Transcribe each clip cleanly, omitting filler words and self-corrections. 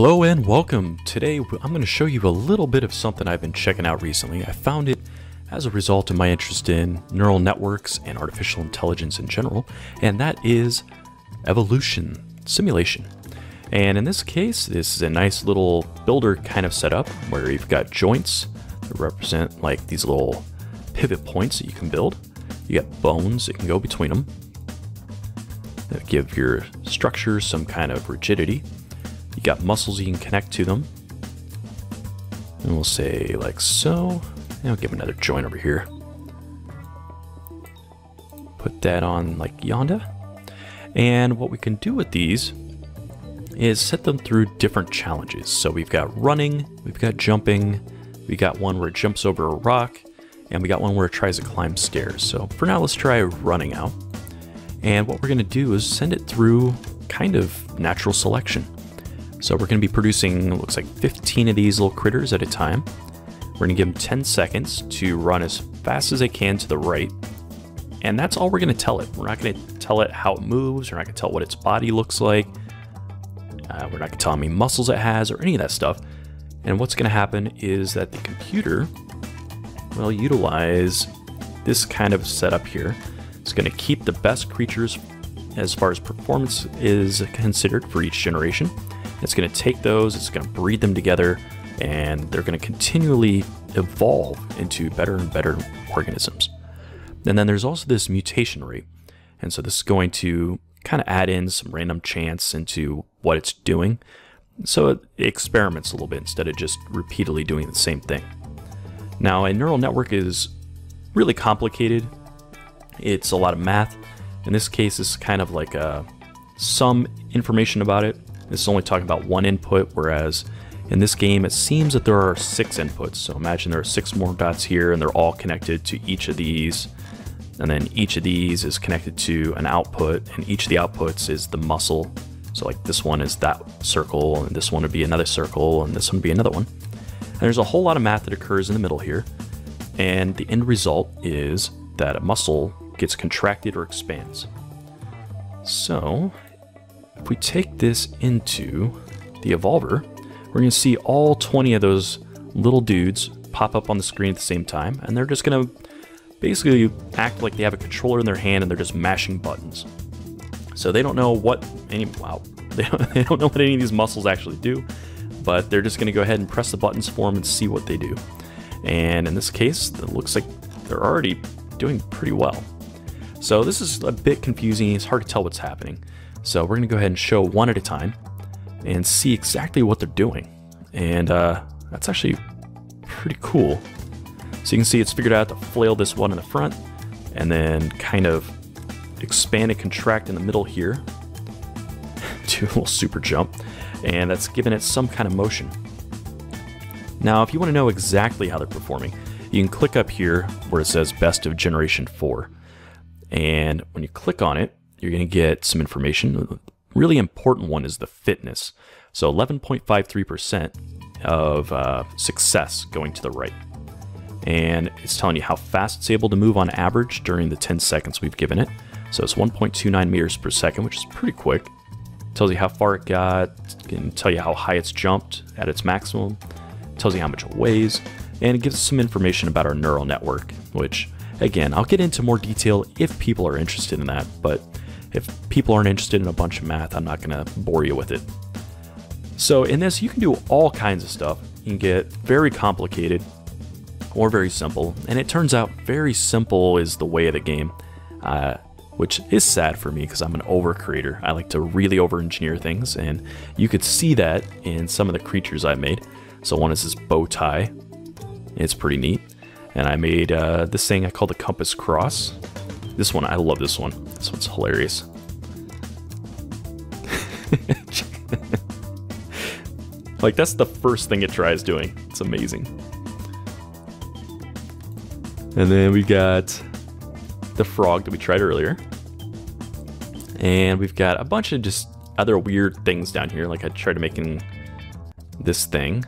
Hello and welcome. Today I'm going to show you a little bit of something I've been checking out recently. I found it as a result of my interest in neural networks and artificial intelligence in general, and that is evolution simulation. And in this case, this is a nice little builder kind of setup where you've got joints that represent like these little pivot points that you can build. You got bones that can go between them that give your structures some kind of rigidity. You got muscles you can connect to them. And we'll say like so. And I'll give another joint over here. Put that on like yonder. And what we can do with these is set them through different challenges. So we've got running, we've got jumping, we got one where it jumps over a rock, and we got one where it tries to climb stairs. So for now, let's try running out. And what we're gonna do is send it through kind of natural selection. So we're going to be producing, looks like 15 of these little critters at a time. We're going to give them 10 seconds to run as fast as they can to the right. And that's all we're going to tell it. We're not going to tell it how it moves. We're not going to tell it what its body looks like. We're not going to tell how many muscles it has or any of that stuff. And what's going to happen is that the computer will utilize this kind of setup here. It's going to keep the best creatures as far as performance is considered for each generation. It's going to take those, it's going to breed them together, and they're going to continually evolve into better and better organisms. And then there's also this mutation rate. And so this is going to kind of add in some random chance into what it's doing. So it experiments a little bit instead of just repeatedly doing the same thing. Now, a neural network is really complicated. It's a lot of math. In this case, it's kind of like some information about it. This is only talking about one input, whereas in this game it seems that there are 6 inputs. So imagine there are 6 more dots here and they're all connected to each of these. And then each of these is connected to an output, and each of the outputs is the muscle. So like this one is that circle, and this one would be another circle, and this one would be another one. And there's a whole lot of math that occurs in the middle here. And the end result is that a muscle gets contracted or expands. So if we take this into the evolver, we're going to see all 20 of those little dudes pop up on the screen at the same time, and they're just going to basically act like they have a controller in their hand and they're just mashing buttons. So they don't know what they don't know what any of these muscles actually do, but they're just going to go ahead and press the buttons for them and see what they do. And in this case, it looks like they're already doing pretty well. So this is a bit confusing. It's hard to tell what's happening. So we're going to go ahead and show one at a time and see exactly what they're doing. And that's actually pretty cool. So you can see it's figured out to flail this one in the front and then kind of expand and contract in the middle here. Do a little super jump. And that's giving it some kind of motion. Now, if you want to know exactly how they're performing, you can click up here where it says Best of Generation 4. And when you click on it, you're going to get some information. The really important one is the fitness. So 11.53% of success going to the right. And it's telling you how fast it's able to move on average during the 10 seconds we've given it. So it's 1.29 meters per second, which is pretty quick. It tells you how far it got, it can tell you how high it's jumped at its maximum, it tells you how much it weighs, and it gives us some information about our neural network, which, again, I'll get into more detail if people are interested in that, but if people aren't interested in a bunch of math, I'm not going to bore you with it. So in this, you can do all kinds of stuff. You can get very complicated or very simple, and it turns out very simple is the way of the game, which is sad for me because I'm an over-creator. I like to really over-engineer things, and you could see that in some of the creatures I made. So one is this bow tie. It's pretty neat. And I made this thing I call the compass cross. This one, I love this one. This one's hilarious. Like, that's the first thing it tries doing. It's amazing. And then we got the frog that we tried earlier. And we've got a bunch of just other weird things down here. Like I tried making this thing.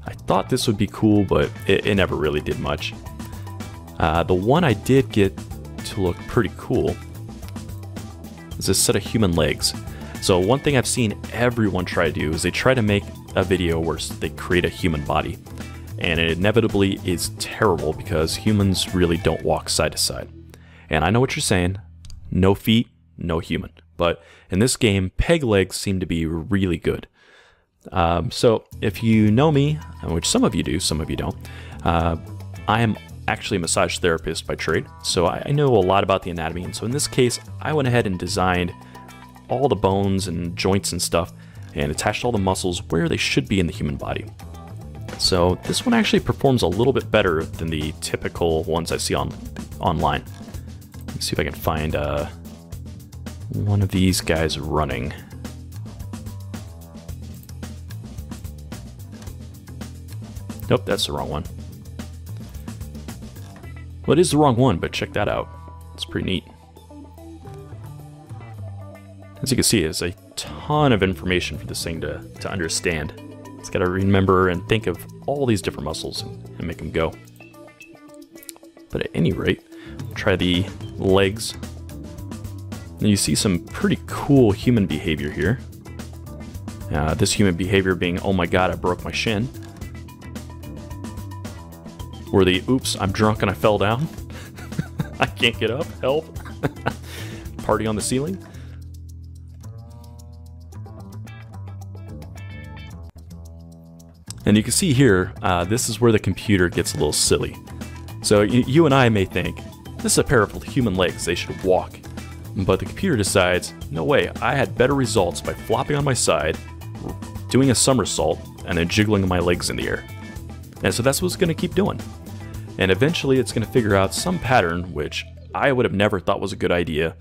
I thought this would be cool, but it never really did much. The one I did get to look pretty cool is this set of human legs. So one thing I've seen everyone try to do is they try to make a video where they create a human body. And it inevitably is terrible because humans really don't walk side to side. And I know what you're saying, no feet, no human. But in this game, peg legs seem to be really good. So if you know me, which some of you do, some of you don't, I am actually a massage therapist by trade. So I know a lot about the anatomy. And so in this case, I went ahead and designed all the bones and joints and stuff and attached all the muscles where they should be in the human body. So this one actually performs a little bit better than the typical ones I see online. Let's see if I can find one of these guys running. Nope, that's the wrong one. Well, it is the wrong one, but check that out. It's pretty neat. As you can see, there's a ton of information for this thing to understand. It's got to remember and think of all these different muscles and make them go. But at any rate, we'll try the legs. And you see some pretty cool human behavior here. This human behavior being, oh my god, I broke my shin. Or the, oops, I'm drunk and I fell down. I can't get up, help. Party on the ceiling. And you can see here, this is where the computer gets a little silly. So you and I may think, this is a pair of human legs, they should walk. But the computer decides, no way, I had better results by flopping on my side, doing a somersault, and then jiggling my legs in the air. And so that's what it's going to keep doing. And eventually it's going to figure out some pattern which I would have never thought was a good idea,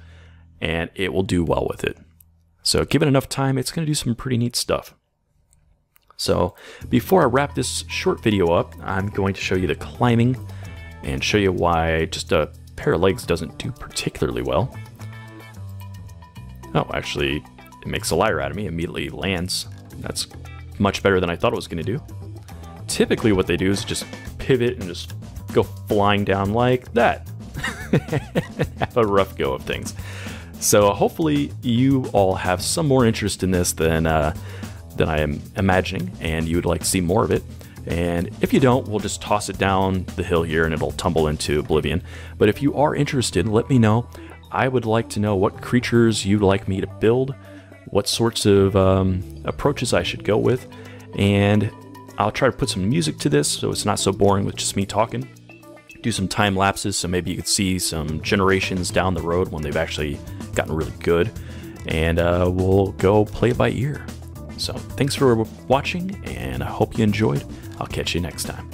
and it will do well with it. So given enough time, it's going to do some pretty neat stuff. So before I wrap this short video up, I'm going to show you the climbing and show you why just a pair of legs doesn't do particularly well. Oh, actually, it makes a liar out of me, immediately lands. That's much better than I thought it was going to do. Typically what they do is just pivot and just go flying down like that. Have a rough go of things. So hopefully you all have some more interest in this than I am imagining, and you would like to see more of it. And if you don't, we'll just toss it down the hill here and it'll tumble into oblivion. But if you are interested, let me know. I would like to know what creatures you'd like me to build, what sorts of approaches I should go with, and I'll try to put some music to this so it's not so boring with just me talking. Do some time lapses so maybe you could see some generations down the road when they've actually gotten really good, and we'll go play it by ear. So thanks for watching, and I hope you enjoyed. I'll catch you next time.